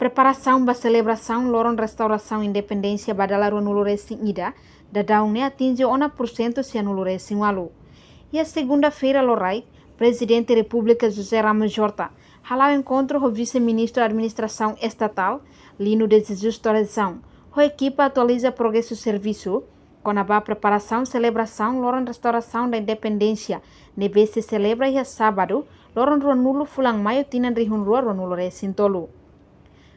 Preparação para a celebração Loron Restauração Independência Badala Ronulu Racing Ida, da Daune atinge 1% se anulu Racing Walu. E a segunda-feira, Lorai, Presidente da República José Ramos Horta, halou encontro com o Vice-Ministro da Administração Estatal, Lino de Jesus Torrezão. A equipa atualiza o progresso do serviço, com a preparação e celebração Loron Restauração da Independência, nebe se celebra e sábado, Loron Ronulu Fulang Maio Tinan Rihun Rua Ronulu Racing Tolu.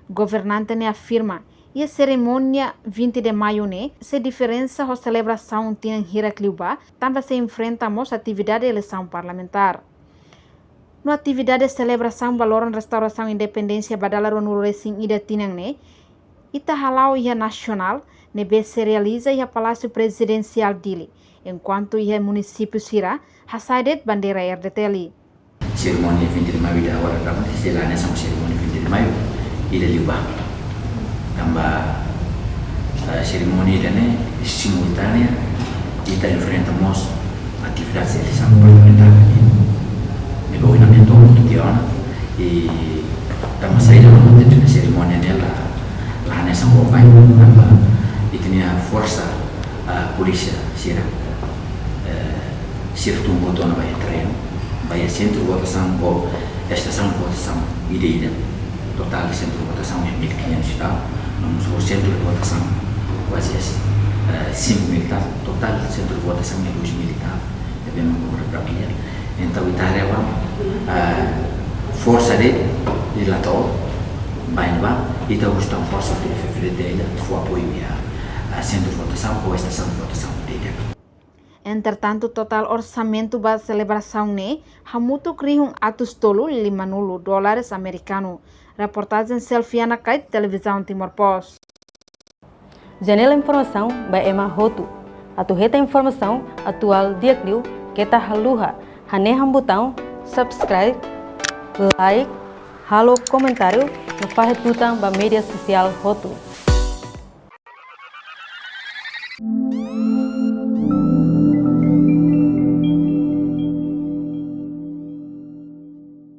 Governante ne afirma e a cerimônia 20 de maio se diferença da celebração em Hiracliuba, também se enfrentamos a atividade de eleição parlamentar. Na atividade de celebração valor e restauração independência badala Ronulu Racing Ida Tinang Ita halau ia nacional nebe se realiza ia Palácio Presidencial dele, enquanto ia município Sira hasaidet bandeira RDTL. Cerimônia 20 de maio da hora da selannya sama cerimônia 20 de maio ida liubah. Tambah cerimônia dan simultânea kita enfrentamos atividades de eleição parlamentar de governamento autoritário e também saída da cerimônia nela lá nessa roupa e tinha força a polícia Sira tumbuh tu na banyak terreno banyak centro de votação ou estação de votação ida total de centro de votação é 1.500 tal, vamos ao centro de votação quase 5.000 tal, total de centro de votação é 2.000 tal, devemos agora para aqui. Então kita harapkan força de relator bem lá e então está força de fevereiro dele for apoio a centro de votação ou estação de votação dele. Entretanto, total orçamento para a celebração hamutu krihung atus tolu $50 americano. Reportagem Selfiana Kait, Televisão Timor Post. Janela Informação by Emma Hotu. Atuheta informação atual diakliu kita haluha. Haneham botão subscribe, like, halo comentário no Farretutang ba media social Hotu.